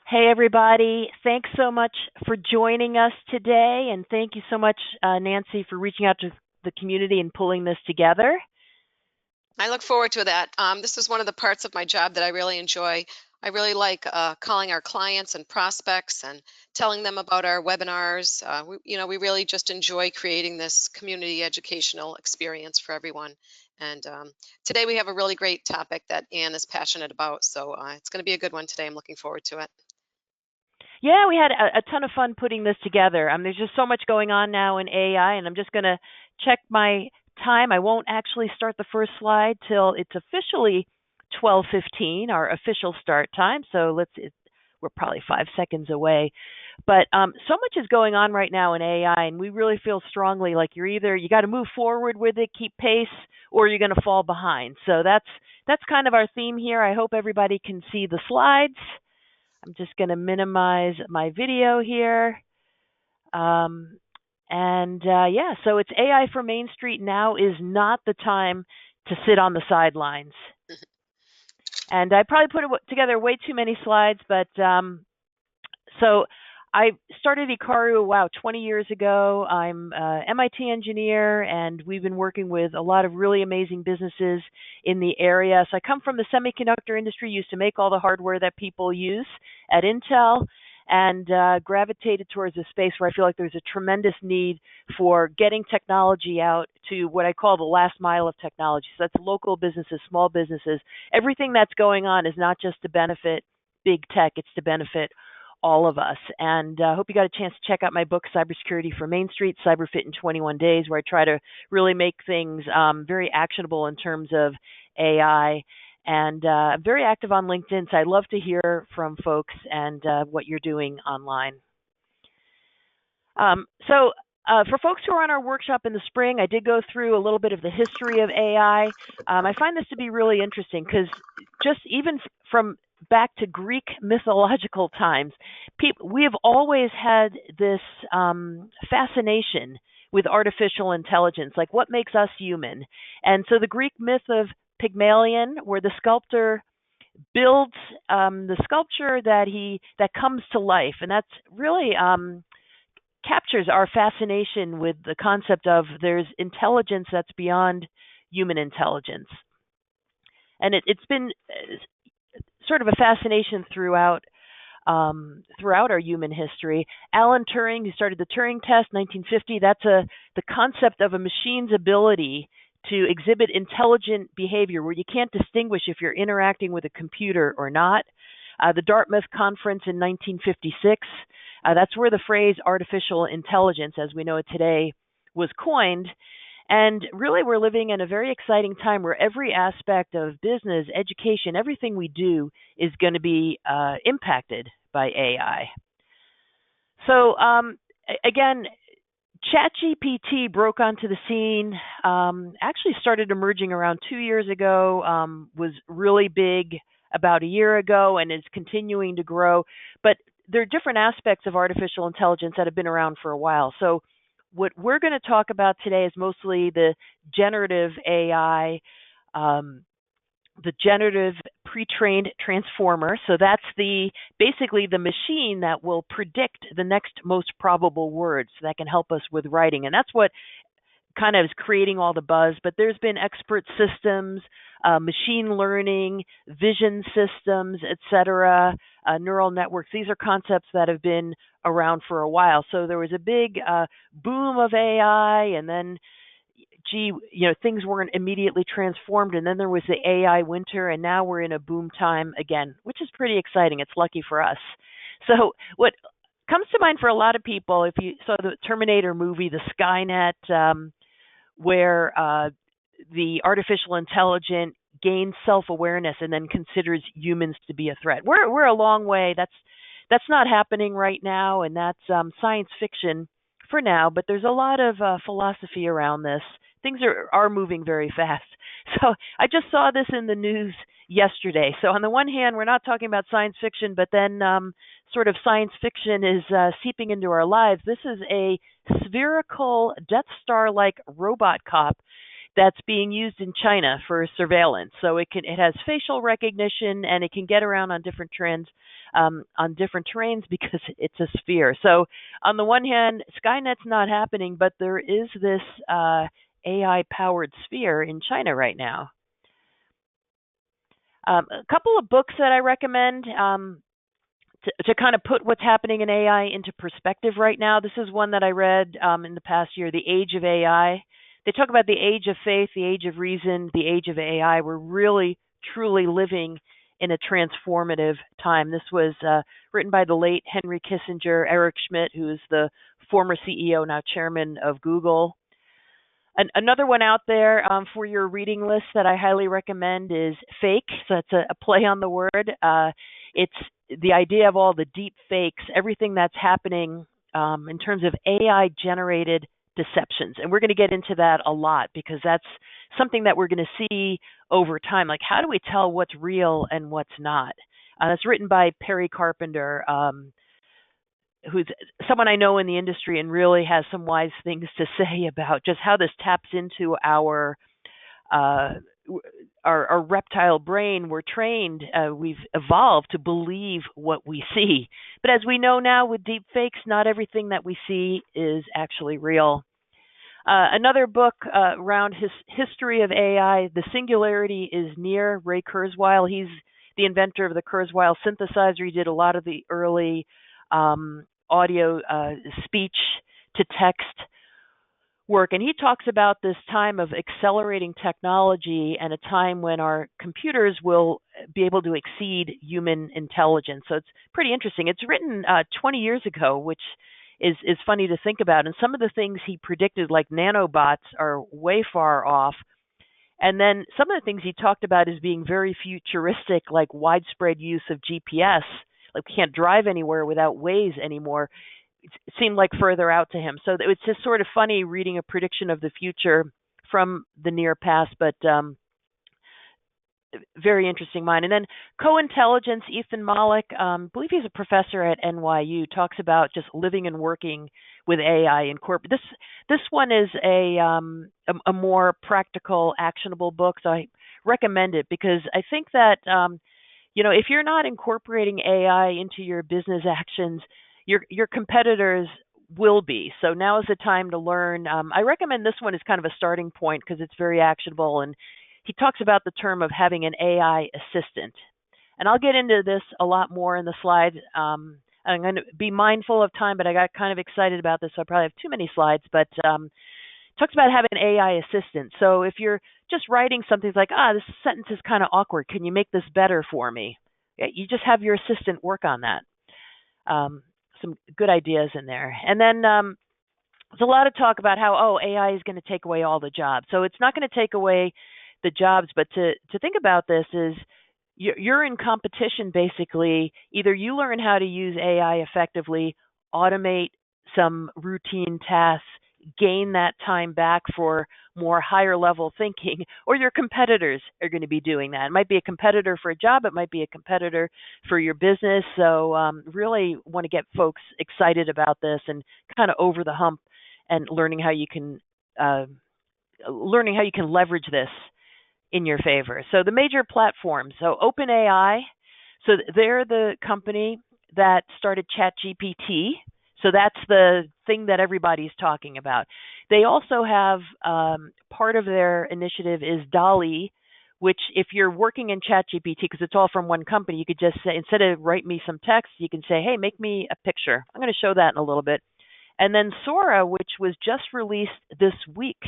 Hey, everybody. Thanks so much for joining us today. And thank you so much, Nancy, for reaching out to the community and pulling this together. I look forward to that. This is one of the parts of my job that I really enjoy. I really like calling our clients and prospects and telling them about our webinars. We really just enjoy creating this community educational experience for everyone. And today we have a really great topic that Anne is passionate about. So it's going to be a good one today. I'm looking forward to it. Yeah, we had a ton of fun putting this together. There's just so much going on now in AI, and I'm just going to check my time. I won't actually start the first slide till it's officially 12:15, our official start time. So we're probably 5 seconds away. But so much is going on right now in AI, and we really feel strongly like you got to move forward with it, keep pace, or you're going to fall behind. So that's kind of our theme here. I hope everybody can see the slides. I'm just going to minimize my video here. Yeah, so it's AI for Main Street. Now is not the time to sit on the sidelines. And I probably put together way too many slides, but so I started Ikaru, 20 years ago. I'm an MIT engineer, and we've been working with a lot of really amazing businesses in the area. So I come from the semiconductor industry, used to make all the hardware that people use at Intel, and gravitated towards a space where I feel like there's a tremendous need for getting technology out to what I call the last mile of technology. So that's local businesses, small businesses. Everything that's going on is not just to benefit big tech, it's to benefit all of us. And I hope you got a chance to check out my book, Cybersecurity for Main Street, CyberFit in 21 Days, where I try to really make things very actionable in terms of AI. And I'm very active on LinkedIn, so I'd love to hear from folks and what you're doing online. For folks who are on our workshop in the spring, I did go through a little bit of the history of AI. I find this to be really interesting because just even from back to Greek mythological times, we have always had this fascination with artificial intelligence, like what makes us human. And so the Greek myth of Pygmalion, where the sculptor builds the sculpture that comes to life, and that's really captures our fascination with the concept of there's intelligence that's beyond human intelligence. And it's been sort of a fascination throughout our human history. Alan Turing, who started the Turing test, 1950, that's the concept of a machine's ability to exhibit intelligent behavior where you can't distinguish if you're interacting with a computer or not. The Dartmouth Conference in 1956, that's where the phrase artificial intelligence, as we know it today, was coined. And really, we're living in a very exciting time where every aspect of business, education, everything we do is going to be impacted by AI. So again, ChatGPT broke onto the scene, actually started emerging around 2 years ago, was really big about a year ago and is continuing to grow. But there are different aspects of artificial intelligence that have been around for a while. So what we're going to talk about today is mostly the generative AI, the generative pre-trained transformer. So that's basically the machine that will predict the next most probable words that can help us with writing. And that's what kind of is creating all the buzz. But there's been expert systems, machine learning, vision systems, et cetera, neural networks. These are concepts that have been around for a while. So there was a big boom of AI, and then things weren't immediately transformed, and then there was the AI winter, and now we're in a boom time again, which is pretty exciting. It's lucky for us. So what comes to mind for a lot of people, if you saw the Terminator movie, the Skynet, where the artificial intelligence gains self-awareness and then considers humans to be a threat. We're a long way. That's not happening right now, and that's science fiction for now, but there's a lot of philosophy around this. Things are moving very fast. So I just saw this in the news yesterday. So on the one hand, we're not talking about science fiction, but then sort of science fiction is seeping into our lives. This is a spherical Death Star-like robot cop that's being used in China for surveillance. So it has facial recognition, and it can get around on different terrains because it's a sphere. So on the one hand, Skynet's not happening, but there is this AI powered sphere in China right now. A couple of books that I recommend to kind of put what's happening in AI into perspective right now. This is one that I read in the past year, The Age of AI. They talk about the age of faith, the age of reason, the age of AI. We're really, truly living in a transformative time. This was written by the late Henry Kissinger, Eric Schmidt, who is the former CEO, now chairman of Google. Another one out there for your reading list that I highly recommend is Fake. So it's a play on the word. It's the idea of all the deep fakes, everything that's happening in terms of AI-generated deceptions. And we're going to get into that a lot because that's something that we're going to see over time. Like, how do we tell what's real and what's not? That's written by Perry Carpenter, who's someone I know in the industry and really has some wise things to say about just how this taps into our reptile brain. We're trained, we've evolved to believe what we see. But as we know now with deep fakes, not everything that we see is actually real. Another book around history of AI, The Singularity is Near, Ray Kurzweil. He's the inventor of the Kurzweil synthesizer. He did a lot of the early audio speech to text work. And he talks about this time of accelerating technology and a time when our computers will be able to exceed human intelligence. So it's pretty interesting. It's written 20 years ago, which is funny to think about. And some of the things he predicted, like nanobots, are way far off. And then some of the things he talked about as being very futuristic, like widespread use of GPS. Like we can't drive anywhere without Waze anymore. It seemed like further out to him. So it's just sort of funny reading a prediction of the future from the near past, but very interesting mind. And then co-intelligence, Ethan Malik, I believe he's a professor at NYU, talks about just living and working with AI in corporate. This one is a more practical, actionable book, so I recommend it because I think that if you're not incorporating AI into your business actions, your competitors will be. So now is the time to learn. I recommend this one as kind of a starting point because it's very actionable. And he talks about the term of having an AI assistant. And I'll get into this a lot more in the slides. I'm going to be mindful of time, but I got kind of excited about this, so I probably have too many slides. But talks about having an AI assistant. So if you're just writing something like, this sentence is kind of awkward, can you make this better for me? You just have your assistant work on that. Some good ideas in there. And then there's a lot of talk about how, AI is going to take away all the jobs. So it's not going to take away the jobs, but to think about this is you're in competition basically. Either you learn how to use AI effectively, automate some routine tasks, gain that time back for more higher level thinking, or your competitors are going to be doing that. It might be a competitor for a job, it might be a competitor for your business. So really want to get folks excited about this and kind of over the hump and learning how you can leverage this in your favor. So the major platforms, so OpenAI, so they're the company that started ChatGPT. So that's the thing that everybody's talking about. They also have part of their initiative is DALL-E, which if you're working in ChatGPT, because it's all from one company, you could just say, instead of write me some text, you can say, hey, make me a picture. I'm going to show that in a little bit. And then Sora, which was just released this week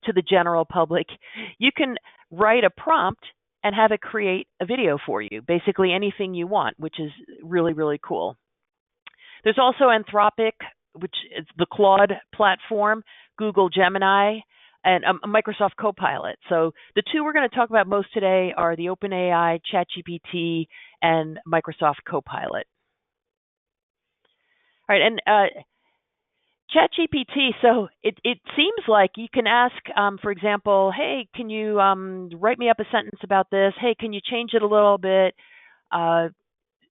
to the general public, you can write a prompt and have it create a video for you, basically anything you want, which is really, really cool. There's also Anthropic, which is the Claude platform, Google Gemini, and Microsoft Co-Pilot. So the two we're going to talk about most today are the OpenAI, ChatGPT, and Microsoft Co-Pilot. All right, and ChatGPT, so it seems like you can ask, for example, hey, can you write me up a sentence about this? Hey, can you change it a little bit?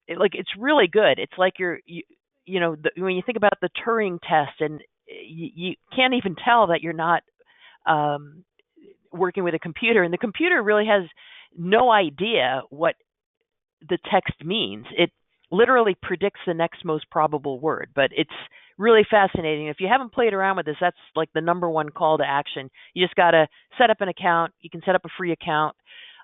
It's really good. It's like when you think about the Turing test, and you can't even tell that you're not working with a computer, and the computer really has no idea what the text means. It literally predicts the next most probable word, but it's really fascinating. If you haven't played around with this, that's like the number one call to action. You just got to set up an account. You can set up a free account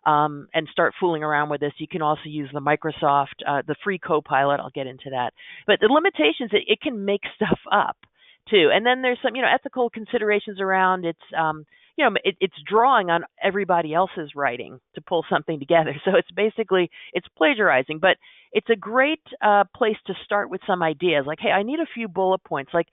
and start fooling around with this. You can also use the Microsoft, the free Co-Pilot. I'll get into that. But the limitations, it can make stuff up too. And then there's some, ethical considerations around its, it's drawing on everybody else's writing to pull something together. So it's plagiarizing, but it's a great place to start with some ideas. Like, hey, I need a few bullet points. Like,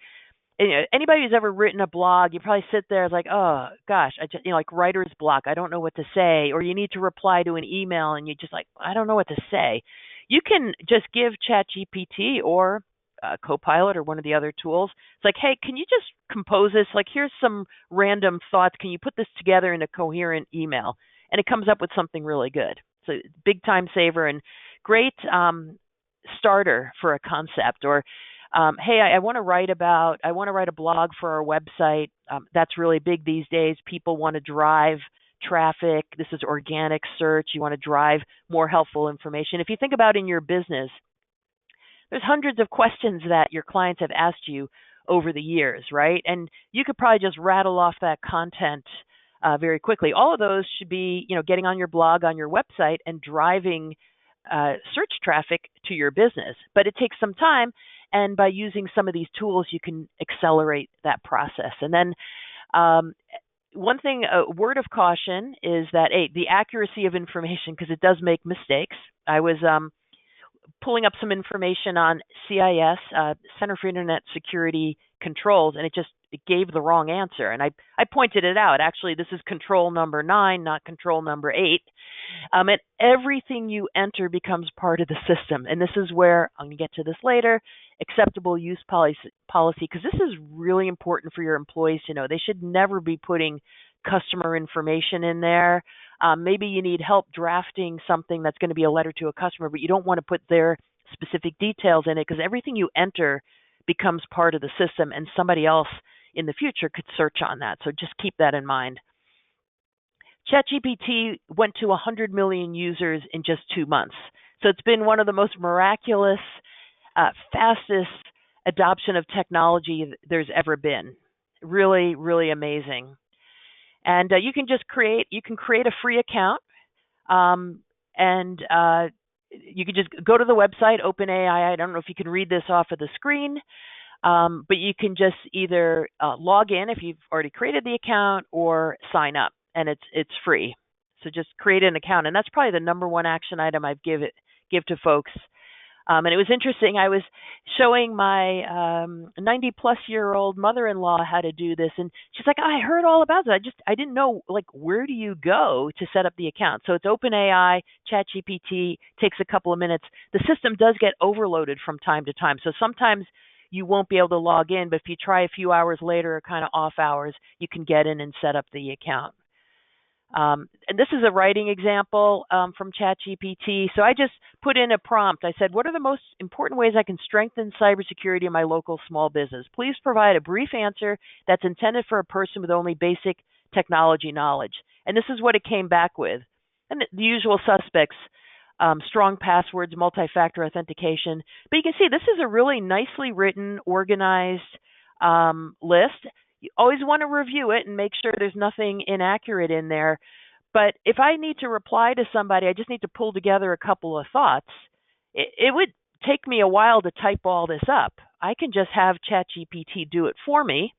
anybody who's ever written a blog, you probably sit there like, oh gosh, I just, like writer's block. I don't know what to say. Or you need to reply to an email and you just like, I don't know what to say. You can just give ChatGPT or Copilot or one of the other tools. It's like, hey, can you just compose this? Like, here's some random thoughts. Can you put this together in a coherent email? And it comes up with something really good. So big time saver and great starter for a concept. Or hey, I want to write a blog for our website. That's really big these days. People want to drive traffic. This is organic search. You want to drive more helpful information. If you think about in your business, there's hundreds of questions that your clients have asked you over the years, right? And you could probably just rattle off that content very quickly. All of those should be, getting on your blog, on your website, and driving search traffic to your business. But it takes some time, and by using some of these tools, you can accelerate that process. And then one thing, a word of caution is that the accuracy of information, because it does make mistakes. I was pulling up some information on CIS, Center for Internet Security Controls, and it gave the wrong answer. And I pointed it out. Actually, this is control number 9, not control number 8. And everything you enter becomes part of the system. And this is where, I'm going to get to this later, acceptable use policy, because this is really important for your employees to know. They should never be putting customer information in there. Maybe you need help drafting something that's going to be a letter to a customer, but you don't want to put their specific details in it, because everything you enter becomes part of the system, and somebody else in the future could search on that. So just keep that in mind. ChatGPT went to 100 million users in just 2 months. So it's been one of the most miraculous, fastest adoption of technology there's ever been. Really, really amazing. And you can create a free account, and you can just go to the website, OpenAI. I don't know if you can read this off of the screen, but you can just either log in if you've already created the account or sign up, and it's free. So just create an account, and that's probably the number one action item I give to folks. And it was interesting. I was showing my 90-plus-year-old mother-in-law how to do this, and she's like, I heard all about it. I didn't know, like, where do you go to set up the account? So it's OpenAI, ChatGPT, takes a couple of minutes. The system does get overloaded from time to time. So sometimes you won't be able to log in, but if you try a few hours later, kind of off hours, you can get in and set up the account. And this is a writing example from ChatGPT. So I just put in a prompt. I said, what are the most important ways I can strengthen cybersecurity in my local small business? Please provide a brief answer that's intended for a person with only basic technology knowledge. And this is what it came back with. And the usual suspects, strong passwords, multi-factor authentication. But you can see this is a really nicely written, organized list. You always want to review it and make sure there's nothing inaccurate in there. But if I need to reply to somebody, I just need to pull together a couple of thoughts. It would take me a while to type all this up. I can just have ChatGPT do it for me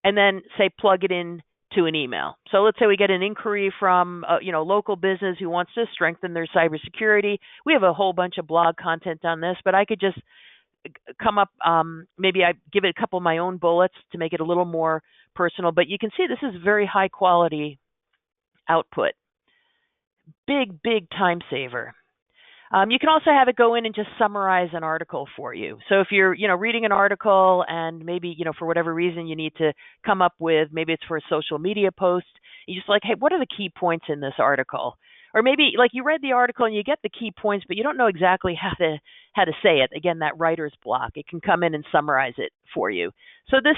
and then say plug it in to an email. So let's say we get an inquiry from a local business who wants to strengthen their cybersecurity. We have a whole bunch of blog content on this, but I could just come up, maybe I give it a couple of my own bullets to make it a little more personal, but you can see this is very high quality output. Big, big time saver. You can also have it go in and just summarize an article for you. So if you're, reading an article and maybe, for whatever reason you need to come up with, maybe it's for a social media post, you just like, hey, what are the key points in this article? or maybe like you read the article and you get the key points, but you don't know exactly how to say it. Again, that writer's block. It can come in and summarize it for you. So this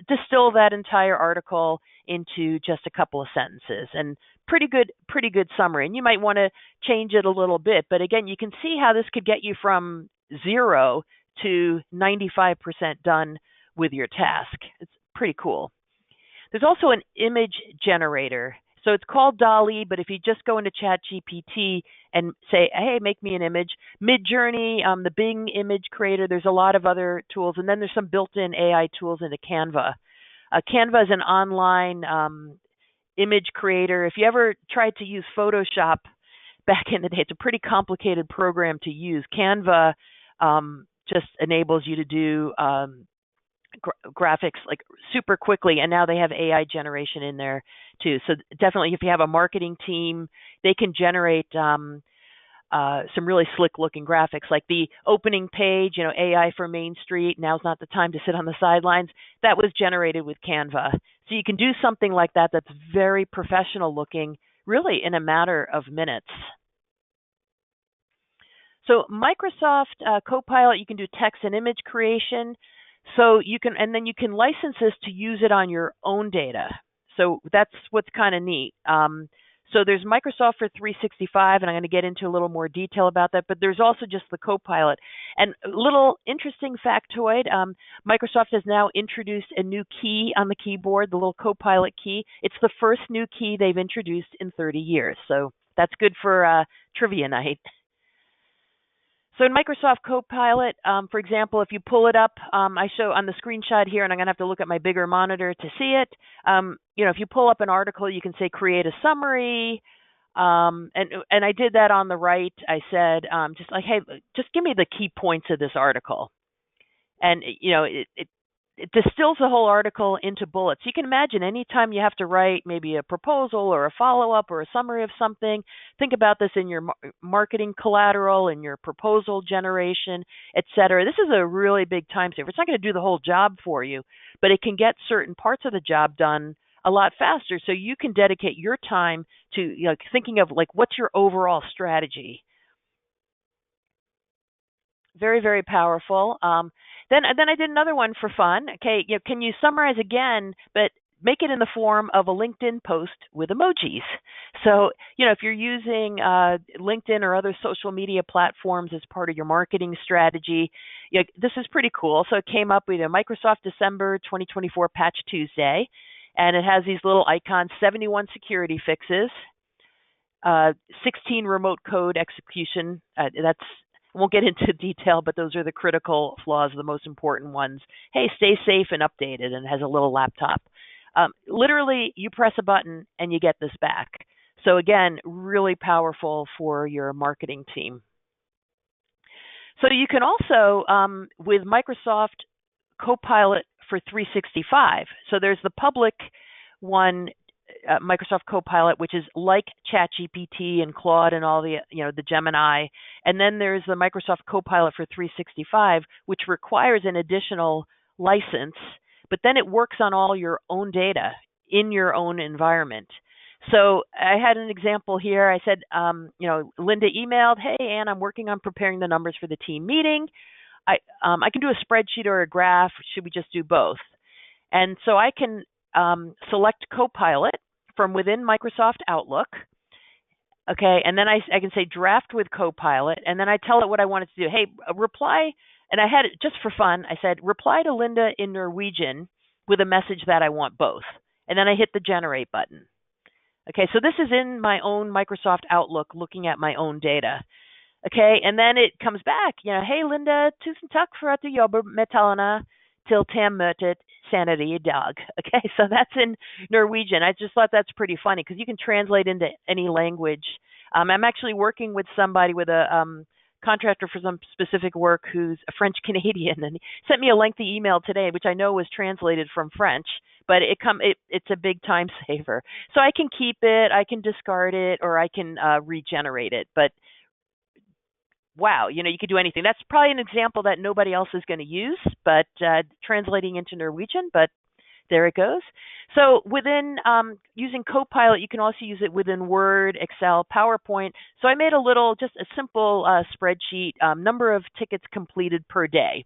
distill that entire article into just a couple of sentences, and pretty good summary. And you might want to change it a little bit, but again, you can see how this could get you from 0 to 95% done with your task. It's pretty cool. There's also an image generator. So it's called DALL-E, but if you just go into ChatGPT and say, hey, make me an image, Midjourney, the Bing image creator, there's a lot of other tools. And then there's some built-in AI tools into Canva. Canva is an online image creator. If you ever tried to use Photoshop back in the day, it's a pretty complicated program to use. Canva just enables you to do graphics like super quickly, and now they have AI generation in there too. So definitely, if you have a marketing team, they can generate some really slick looking graphics, like the opening page, AI for Main Street. Now's not the time to sit on the sidelines. That was generated with Canva. So you can do something like that that's very professional looking, really in a matter of minutes. So Microsoft Co-Pilot, you can do text and image creation. So you can, and then you can license this to use it on your own data. So that's what's kind of neat. So there's Microsoft for 365, and I'm going to get into a little more detail about that, but there's also just the Co-Pilot. And a little interesting factoid, Microsoft has now introduced a new key on the keyboard, the little Co-Pilot key. It's the first new key they've introduced in 30 years. So that's good for trivia night. So in Microsoft Co-Pilot, for example, if you pull it up, I show on the screenshot here, and I'm going to have to look at my bigger monitor to see it. If you pull up an article, you can say create a summary, and I did that on the right. I said just like, hey, just give me the key points of this article, and it distills the whole article into bullets. You can imagine anytime you have to write maybe a proposal or a follow-up or a summary of something, think about this in your marketing collateral, in your proposal generation, et cetera. This is a really big time saver. It's not going to do the whole job for you, but it can get certain parts of the job done a lot faster, so you can dedicate your time to thinking of like what's your overall strategy. Very, very powerful. Then I did another one for fun. Okay, can you summarize again, but make it in the form of a LinkedIn post with emojis? So, if you're using LinkedIn or other social media platforms as part of your marketing strategy, this is pretty cool. So it came up with a Microsoft December 2024 Patch Tuesday, and it has these little icons, 71 security fixes, 16 remote code execution. I won't get into detail, but those are the critical flaws, the most important ones. Hey, stay safe and updated, and it has a little laptop. Literally, you press a button and you get this back. So again, really powerful for your marketing team. So you can also, with Microsoft Co-Pilot for 365, so there's the public one, Microsoft Co-Pilot, which is like ChatGPT and Claude and all the Gemini, and then there's the Microsoft Co-Pilot for 365, which requires an additional license, but then it works on all your own data in your own environment. So I had an example here. I said, Linda emailed, hey, Ann, I'm working on preparing the numbers for the team meeting. I can do a spreadsheet or a graph. Should we just do both? And so I can select Co-Pilot from within Microsoft Outlook. Okay, and then I can say draft with Co-Pilot, and then I tell it what I want it to do. Hey, reply, and I had it just for fun. I said, reply to Linda in Norwegian with a message that I want both. And then I hit the generate button. Okay, so this is in my own Microsoft Outlook looking at my own data. Okay, and then it comes back, hey Linda, tusen takk for at du jobber med tallene til møtet sanity dog. Okay, so that's in Norwegian. I just thought that's pretty funny because you can translate into any language. I'm actually working with somebody with a contractor for some specific work who's a French Canadian, and he sent me a lengthy email today, which I know was translated from French, but it's a big time saver. So I can keep it, I can discard it, or I can regenerate it. But wow, you could do anything. That's probably an example that nobody else is going to use, but translating into Norwegian, but There it goes. So within using Copilot, you can also use it within Word, Excel, PowerPoint. So I made just a simple spreadsheet, number of tickets completed per day.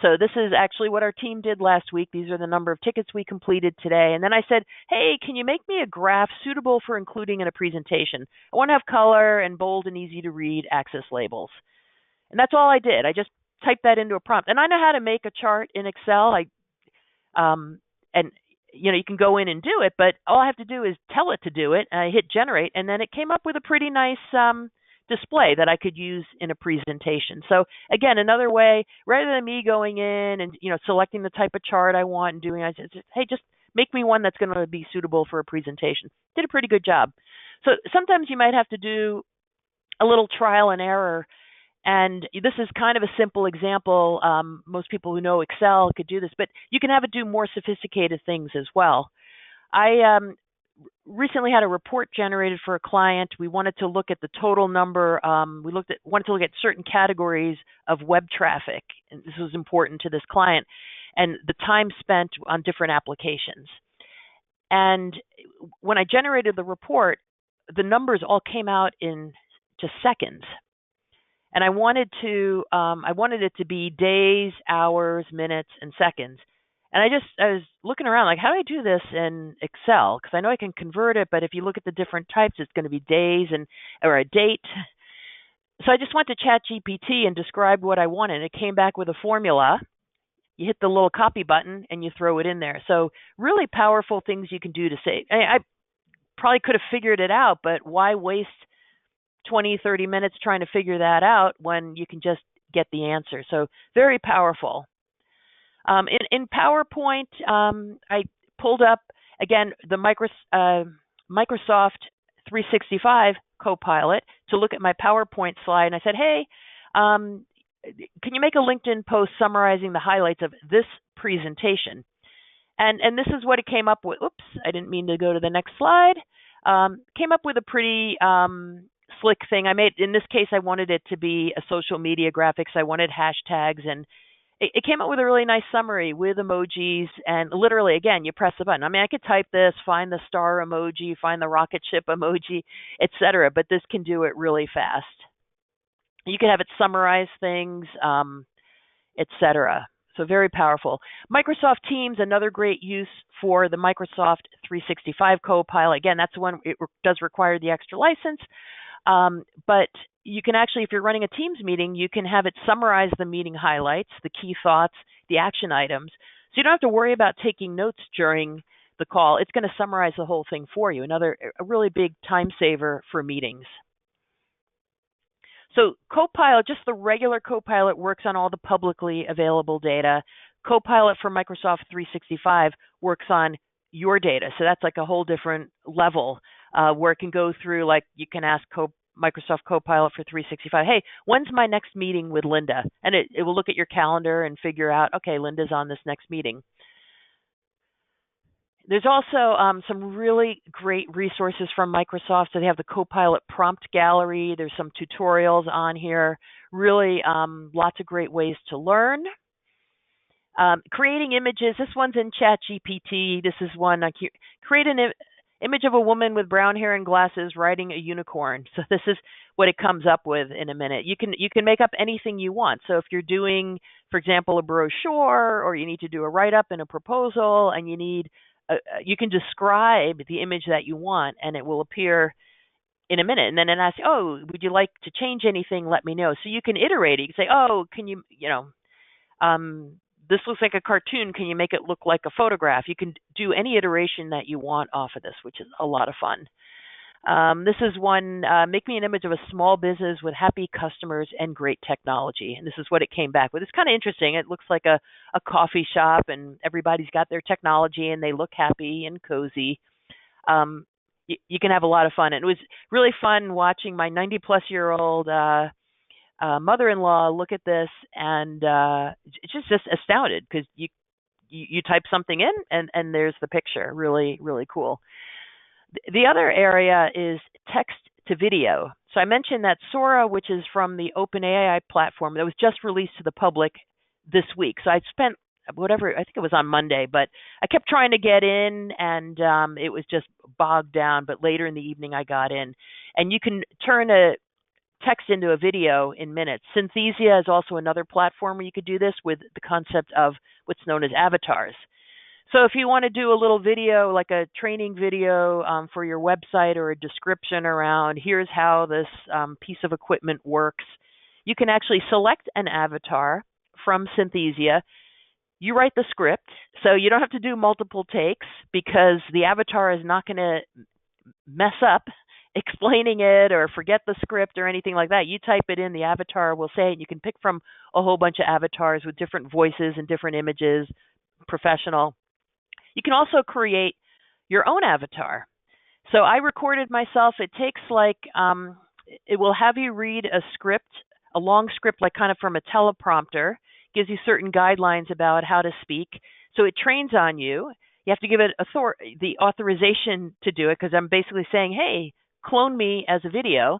So this is actually what our team did last week. These are the number of tickets we completed today. And then I said, hey, can you make me a graph suitable for including in a presentation? I want to have color and bold and easy to read axis labels. And that's all I did. I just typed that into a prompt. And I know how to make a chart in Excel. And you can go in and do it, but all I have to do is tell it to do it. I hit generate, and then it came up with a pretty nice display that I could use in a presentation. So again, another way, rather than me going in and selecting the type of chart I want and doing, I just hey, just make me one that's going to be suitable for a presentation. Did a pretty good job. So sometimes you might have to do a little trial and error. And this is kind of a simple example. Most people who know Excel could do this, but you can have it do more sophisticated things as well. I recently had a report generated for a client. We wanted to look at the total number. Wanted to look at certain categories of web traffic, and this was important to this client, and the time spent on different applications. And when I generated the report, the numbers all came out in just seconds. And I wanted it to be days, hours, minutes, and seconds. And I was looking around like, how do I do this in Excel? Because I know I can convert it, but if you look at the different types, it's going to be days or a date. So I just went to ChatGPT and described what I wanted. It came back with a formula. You hit the little copy button and you throw it in there. So really powerful things you can do to save. I probably could have figured it out, but why waste 20, 30 minutes trying to figure that out when you can just get the answer? So very powerful. In PowerPoint, I pulled up, again, the Microsoft 365 Co-Pilot to look at my PowerPoint slide. And I said, hey, can you make a LinkedIn post summarizing the highlights of this presentation? And this is what it came up with. Oops, I didn't mean to go to the next slide. Came up with a pretty slick thing. In this case, I wanted it to be a social media graphics. I wanted hashtags, and it came up with a really nice summary with emojis, and literally, again, you press the button. I could type this, find the star emoji, find the rocket ship emoji, etc., but this can do it really fast. You can have it summarize things, etc. So very powerful. Microsoft Teams, another great use for the Microsoft 365 Co-Pilot. Again, that's the one, it does require the extra license. But you can actually, if you're running a Teams meeting, you can have it summarize the meeting highlights, the key thoughts, the action items. So you don't have to worry about taking notes during the call. It's going to summarize the whole thing for you. A really big time saver for meetings. So Copilot, just the regular Copilot, works on all the publicly available data. Copilot for Microsoft 365 works on your data. So that's like a whole different level where it can go through, like you can ask Microsoft Copilot for 365, hey, when's my next meeting with Linda? And it will look at your calendar and figure out, okay, Linda's on this next meeting. There's also some really great resources from Microsoft. So they have the Copilot prompt gallery. There's some tutorials on here. Really lots of great ways to learn. Creating images. This one's in ChatGPT. This is one. Create an image of a woman with brown hair and glasses riding a unicorn. So this is what it comes up with in a minute. You can make up anything you want. So if you're doing, for example, a brochure, or you need to do a write-up and a proposal, and you can describe the image that you want, and it will appear in a minute. And then it asks, oh, would you like to change anything? Let me know. So you can iterate it. You can say, oh, can you, this looks like a cartoon. Can you make it look like a photograph? You can do any iteration that you want off of this, which is a lot of fun. This is one, make me an image of a small business with happy customers and great technology. And this is what it came back with. It's kind of interesting. It looks like a coffee shop, and everybody's got their technology and they look happy and cozy. You can have a lot of fun. And it was really fun watching my 90-plus-year-old mother-in-law look at this, and it's just astounded, because you type something in and there's the picture. Really, really cool. The other area is text to video. So I mentioned that Sora, which is from the OpenAI platform, that was just released to the public this week. So I spent whatever, I think it was on Monday, but I kept trying to get in, and it was just bogged down. But later in the evening, I got in. And you can turn a text into a video in minutes. Synthesia is also another platform where you could do this with the concept of what's known as avatars. So if you want to do a little video, like a training video for your website, or a description around here's how this piece of equipment works, you can actually select an avatar from Synthesia. You write the script, so you don't have to do multiple takes, because the avatar is not going to mess up explaining it or forget the script or anything like that. You type it in, the avatar will say it. You can pick from a whole bunch of avatars with different voices and different images, professional. You can also create your own avatar. So I recorded myself. It takes it will have you read a script, a long script, like kind of from a teleprompter, gives you certain guidelines about how to speak. So it trains on you. You have to give it the authorization to do it, because I'm basically saying, hey, clone me as a video.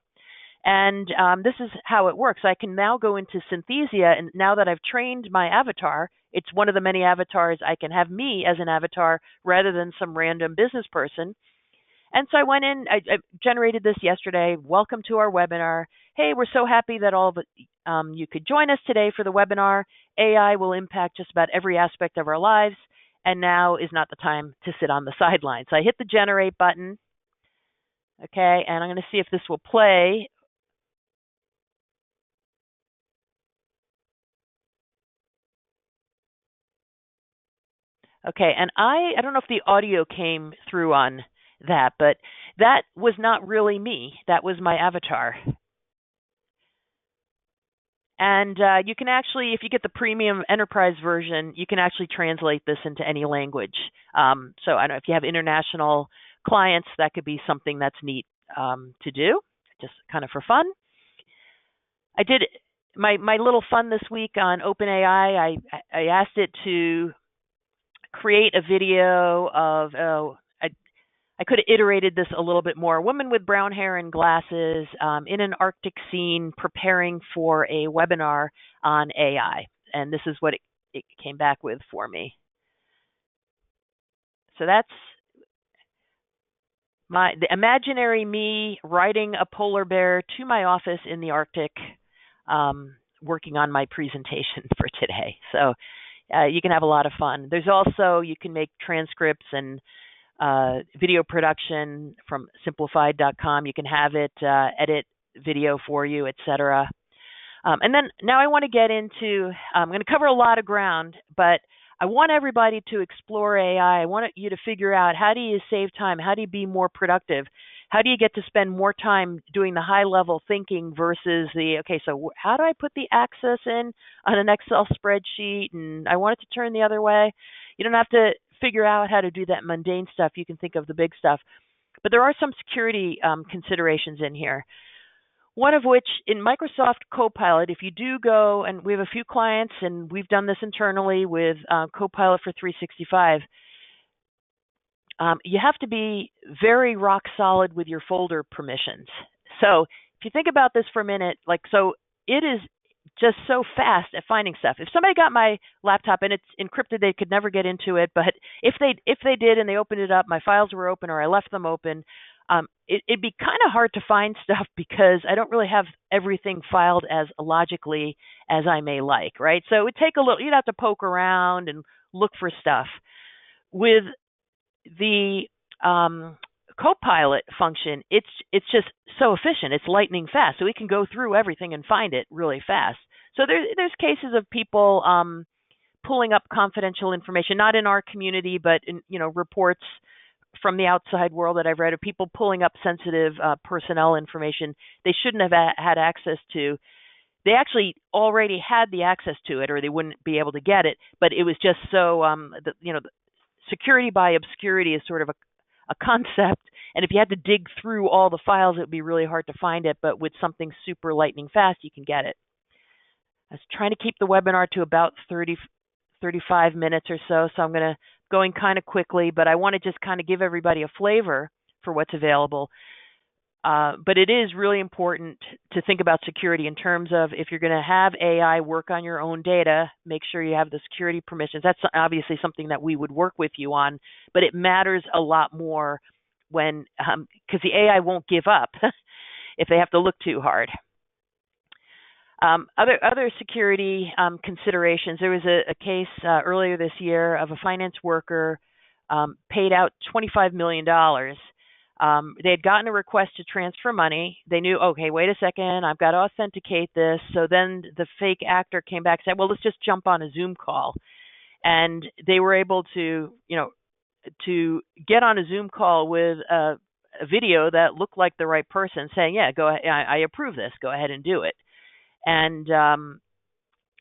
And this is how it works. I can now go into Synthesia, and now that I've trained my avatar, it's one of the many avatars. I can have me as an avatar rather than some random business person. And so I went in, I generated this yesterday. Welcome to our webinar. Hey, we're so happy that all of you could join us today for the webinar. AI will impact just about every aspect of our lives, and now is not the time to sit on the sidelines. So I hit the generate button. Okay, and I'm going to see if this will play. Okay, and I don't know if the audio came through on that, but that was not really me. That was my avatar. And you can actually, if you get the premium enterprise version, you can actually translate this into any language. So I don't know if you have international clients, that could be something that's neat to do, just kind of for fun. I did my little fun this week on OpenAI. I asked it to create a video of, I could have iterated this a little bit more. A woman with brown hair and glasses in an Arctic scene preparing for a webinar on AI. And this is what it came back with for me. So that's the imaginary me riding a polar bear to my office in the Arctic, working on my presentation for today. So you can have a lot of fun. There's also, you can make transcripts and video production from simplified.com. You can have it edit video for you, etc. And then now I want to get into, I'm going to cover a lot of ground, but I want everybody to explore AI. I want you to figure out, how do you save time? How do you be more productive? How do you get to spend more time doing the high level thinking versus okay, so how do I put the access in on an Excel spreadsheet and I want it to turn the other way? You don't have to figure out how to do that mundane stuff. You can think of the big stuff. But there are some security considerations in here. One of which, in Microsoft Co-Pilot, if you do go, and we have a few clients, and we've done this internally with Co-Pilot for 365, you have to be very rock solid with your folder permissions. So if you think about this for a minute, so it is just so fast at finding stuff. If somebody got my laptop and it's encrypted, they could never get into it. But if they did and they opened it up, my files were open or I left them open, it'd be kind of hard to find stuff because I don't really have everything filed as logically as I may like, right? So it would take a little, you'd have to poke around and look for stuff. With the Co-Pilot function, it's just so efficient. It's lightning fast, so we can go through everything and find it really fast. So there's cases of people pulling up confidential information, not in our community, but in reports from the outside world that I've read of people pulling up sensitive personnel information they shouldn't have had access to. They actually already had the access to it, or they wouldn't be able to get it. But it was just so security by obscurity is sort of a concept, and if you had to dig through all the files, it would be really hard to find it. But with something super lightning fast, you can get it. I was trying to keep the webinar to about 35 minutes or so, so I'm going kind of quickly, but I want to just kind of give everybody a flavor for what's available. But it is really important to think about security in terms of if you're going to have AI work on your own data, make sure you have the security permissions. That's obviously something that we would work with you on, but it matters a lot more when, because the AI won't give up if they have to look too hard. Other security considerations. There was a case earlier this year of a finance worker paid out $25 million. They had gotten a request to transfer money. They knew, okay, wait a second, I've got to authenticate this. So then the fake actor came back and said, well, let's just jump on a Zoom call. And they were able to, to get on a Zoom call with a video that looked like the right person saying, yeah, go ahead, I approve this, go ahead and do it. And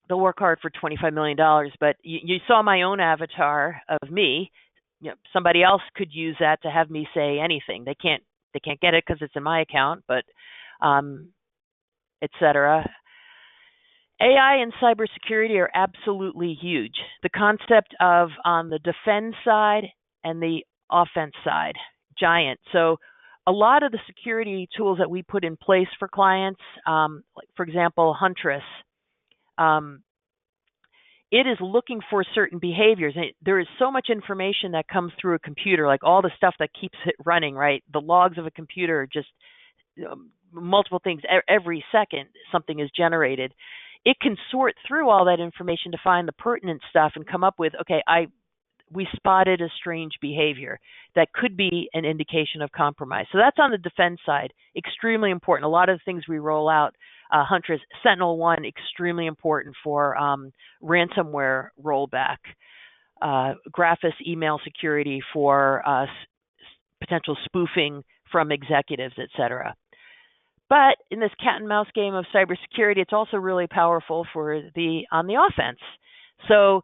they'll work hard for $25 million. But you saw my own avatar of me. Somebody else could use that to have me say anything. They can't get it because it's in my account, but etc. AI and cybersecurity are absolutely huge. The concept of on the defend side and the offense side, giant. So a lot of the security tools that we put in place for clients, like for example, Huntress, it is looking for certain behaviors. And there is so much information that comes through a computer, like all the stuff that keeps it running, right? The logs of a computer, just multiple things. Every second, something is generated. It can sort through all that information to find the pertinent stuff and come up with, okay, we spotted a strange behavior that could be an indication of compromise. So that's on the defense side, extremely important. A lot of the things we roll out, Huntress, Sentinel-1, extremely important for ransomware rollback, Graphis email security for potential spoofing from executives, et cetera. But in this cat and mouse game of cybersecurity, it's also really powerful for on the offense. So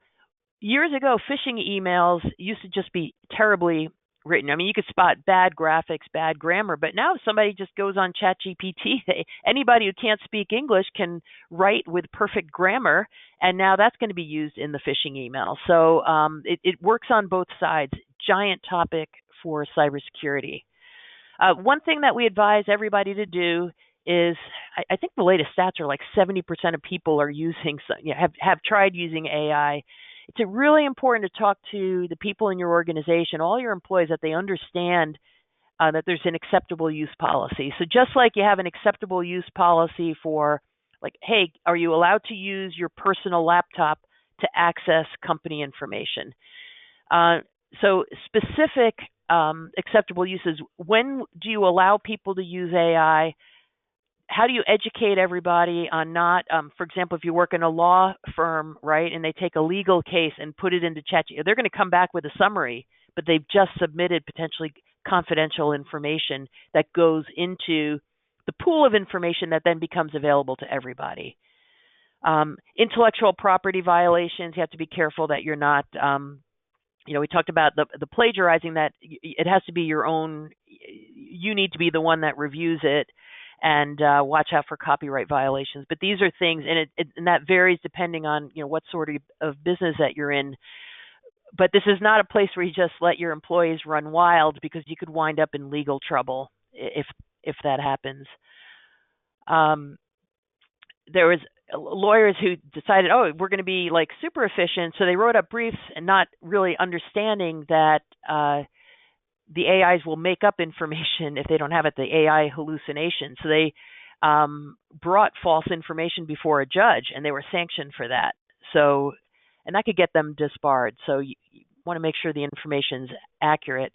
years ago, phishing emails used to just be terribly written. I mean, you could spot bad graphics, bad grammar, but now if somebody just goes on ChatGPT, anybody who can't speak English can write with perfect grammar, and now that's going to be used in the phishing email. So it works on both sides. Giant topic for cybersecurity. One thing that we advise everybody to do is, I think the latest stats are like 70% of people are using, have tried using AI. It's really important to talk to the people in your organization, all your employees, that they understand that there's an acceptable use policy. So just like you have an acceptable use policy for, like, hey, are you allowed to use your personal laptop to access company information? So specific acceptable uses. When do you allow people to use AI? How do you educate everybody on not, for example, if you work in a law firm, right, and they take a legal case and put it into ChatGPT, they're going to come back with a summary, but they've just submitted potentially confidential information that goes into the pool of information that then becomes available to everybody. Intellectual property violations, you have to be careful that you're not, we talked about the plagiarizing, that it has to be your own, you need to be the one that reviews it, and watch out for copyright violations. But these are things, and that varies depending on what sort of business that you're in. But this is not a place where you just let your employees run wild, because you could wind up in legal trouble if that happens. There was lawyers who decided, we're going to be like super efficient, so they wrote up briefs and not really understanding that the AIs will make up information if they don't have it, the AI hallucination. So they brought false information before a judge, and they were sanctioned for that. So, and that could get them disbarred. So you want to make sure the information's accurate.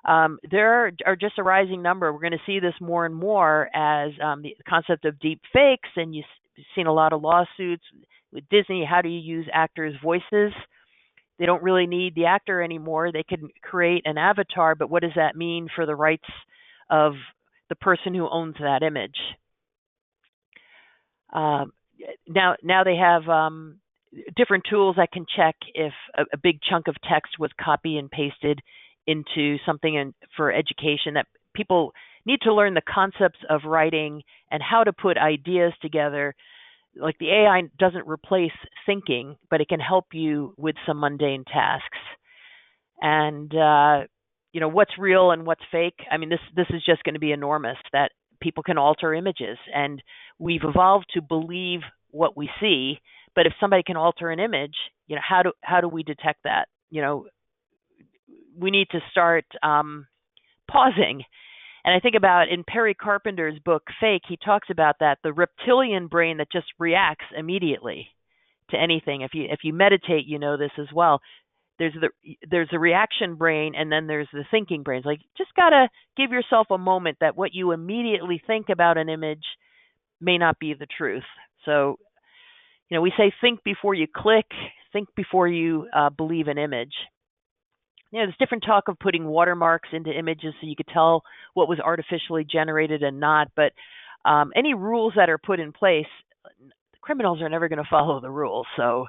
There are just a rising number. We're going to see this more and more as the concept of deep fakes, and you've seen a lot of lawsuits with Disney. How do you use actors' voices? They don't really need the actor anymore. They can create an avatar, but what does that mean for the rights of the person who owns that image? Now they have different tools that can check if a big chunk of text was copy and pasted into something for education. That people need to learn the concepts of writing and how to put ideas together. Like, the AI doesn't replace thinking, but it can help you with some mundane tasks. And what's real and what's fake. I mean, this is just going to be enormous. That people can alter images, and we've evolved to believe what we see. But if somebody can alter an image, how do we detect that? We need to start pausing. And I think about in Perry Carpenter's book Fake, he talks about that, the reptilian brain that just reacts immediately to anything. If you meditate, this as well. There's a reaction brain, and then there's the thinking brain. It's like, just gotta give yourself a moment that what you immediately think about an image may not be the truth. So, we say think before you click, think before you believe an image. There's different talk of putting watermarks into images so you could tell what was artificially generated and not. But any rules that are put in place, criminals are never going to follow the rules. So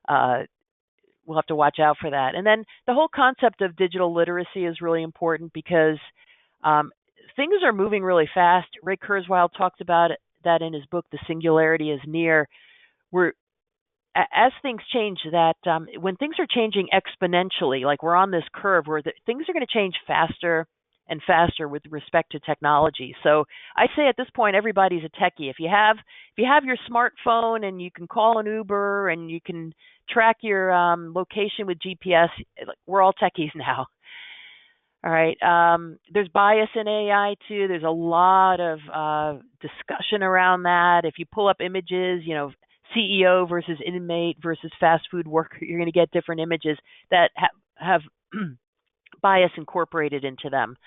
we'll have to watch out for that. And then the whole concept of digital literacy is really important because things are moving really fast. Ray Kurzweil talks about that in his book, The Singularity is Near. As things change, when things are changing exponentially, like we're on this curve where things are going to change faster and faster with respect to technology. So I say at this point, everybody's a techie. If you have your smartphone and you can call an Uber and you can track your location with GPS, we're all techies now. All right. There's bias in AI too. There's a lot of discussion around that. If you pull up images, CEO versus inmate versus fast food worker, you're going to get different images that have bias incorporated into them.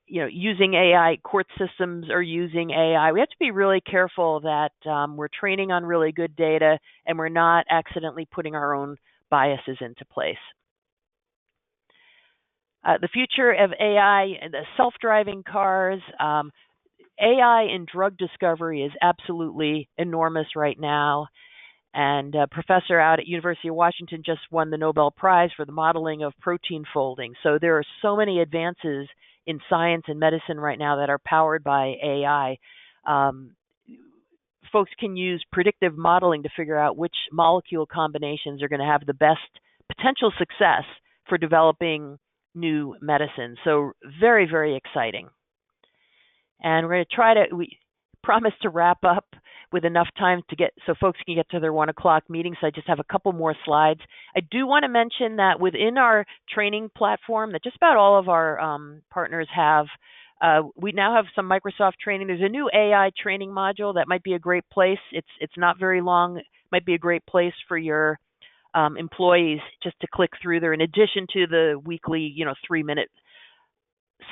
Using AI, court systems are using AI. We have to be really careful that we're training on really good data and we're not accidentally putting our own biases into place. The future of AI, the self-driving cars, AI in drug discovery is absolutely enormous right now. And a professor out at University of Washington just won the Nobel Prize for the modeling of protein folding. So there are so many advances in science and medicine right now that are powered by AI. Folks can use predictive modeling to figure out which molecule combinations are going to have the best potential success for developing new medicines. So very, very exciting. And we're going to we promise to wrap up with enough time so folks can get to their 1 o'clock meeting. So I just have a couple more slides. I do want to mention that within our training platform that just about all of our partners have, we now have some Microsoft training. There's a new AI training module that might be a great place. It's not very long. It might be a great place for your employees just to click through there in addition to the weekly, 3-minute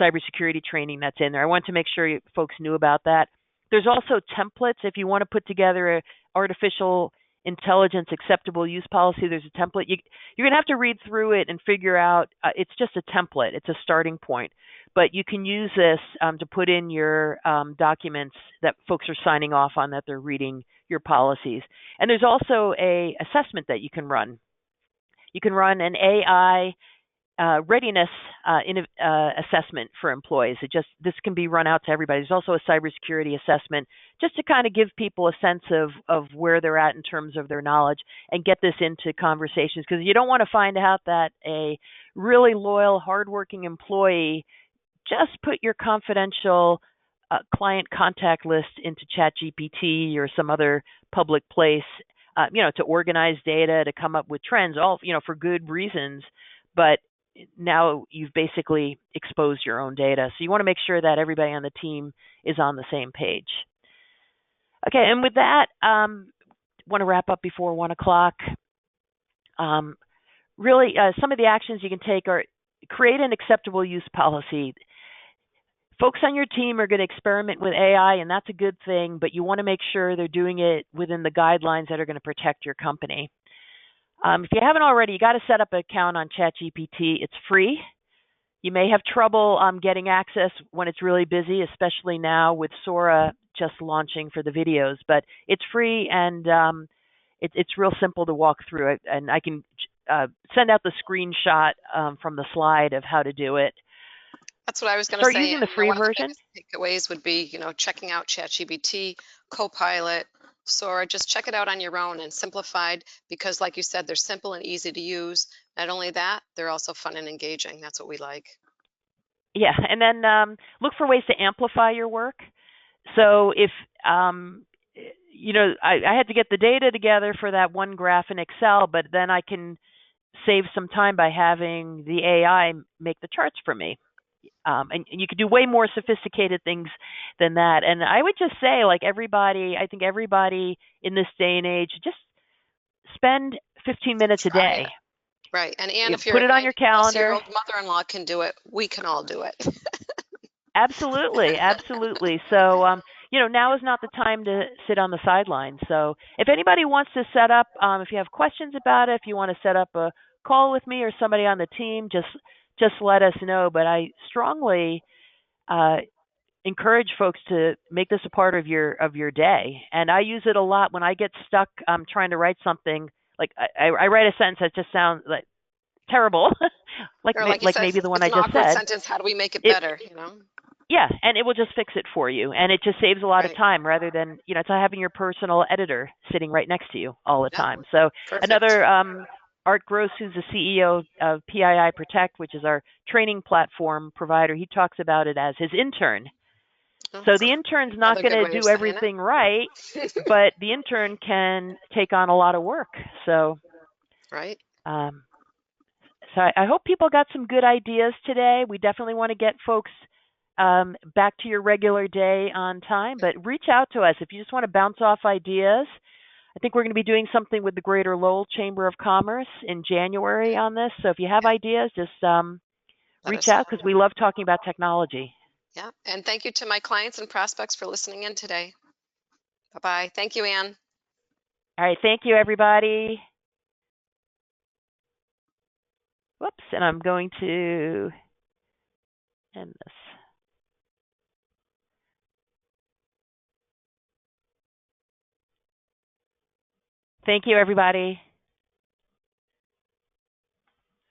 cybersecurity training that's in there. I want to make sure folks knew about that. There's also templates. If you want to put together an artificial intelligence acceptable use policy, there's a template. You're going to have to read through it and figure out, it's just a template. It's a starting point. But you can use this to put in your documents that folks are signing off on, that they're reading your policies. And there's also a assessment that you can run. You can run an AI readiness assessment for employees. This can be run out to everybody. There's also a cybersecurity assessment just to kind of give people a sense of where they're at in terms of their knowledge and get this into conversations, because you don't want to find out that a really loyal, hardworking employee just put your confidential client contact list into ChatGPT or some other public place, to organize data, to come up with trends, all for good reasons, but now you've basically exposed your own data. So you want to make sure that everybody on the team is on the same page. Okay, and with that, want to wrap up before 1 o'clock. Really, some of the actions you can take are create an acceptable use policy. Folks on your team are going to experiment with AI, and that's a good thing, but you want to make sure they're doing it within the guidelines that are going to protect your company. If you haven't already, you got to set up an account on ChatGPT. It's free. You may have trouble getting access when it's really busy, especially now with Sora just launching for the videos. But it's free, and it's real simple to walk through it. And I can send out the screenshot from the slide of how to do it. That's what I was going to say. Start using the free version. One of the takeaways would be, checking out ChatGPT, Co-Pilot, Sora. Just check it out on your own and simplified, because like you said, they're simple and easy to use. Not only that, they're also fun and engaging. That's what we like. Yeah, and then look for ways to amplify your work. So if I had to get the data together for that one graph in Excel, but then I can save some time by having the AI make the charts for me. And you could do way more sophisticated things than that. And I would just say, like I think everybody in this day and age, just spend 15 minutes a Try it. day. Right. And Anne, if Put your it on your 90-plus year calendar. old mother-in-law can do it, we can all do it. Absolutely, absolutely. So, now is not the time to sit on the sidelines. So, if anybody wants to set up, if you have questions about it, if you want to set up a call with me or somebody on the team, just let us know. But I strongly uh, encourage folks to make this a part of your day. And I use it a lot when I get stuck trying to write something. Like I write a sentence that just sounds like terrible, Or like you like said, maybe the one it's I an just awkward said. sentence. How do we make it It better, you know? Yeah, and it will just fix it for you, and it just saves a lot of Right. time rather than it's not having your personal editor sitting right next to you all the Yep. time. So Perfect. another Art Gross, who's the CEO of PII Protect, which is our training platform provider, he talks about it as his intern. Oh, So the intern's not another going good to way of do saying everything right, it. but the intern can take on a lot of work. So, Right. um, I hope people got some good ideas today. We definitely want to get folks back to your regular day on time, but reach out to us if you just want to bounce off ideas. I think we're going to be doing something with the Greater Lowell Chamber of Commerce in January on this. So if you have ideas, just Let reach us out know. because we love talking about technology. Yeah. And thank you to my clients and prospects for listening in today. Bye-bye. Thank you, Anne. All right. Thank you, everybody. Whoops. And I'm going to end this. Thank you, everybody.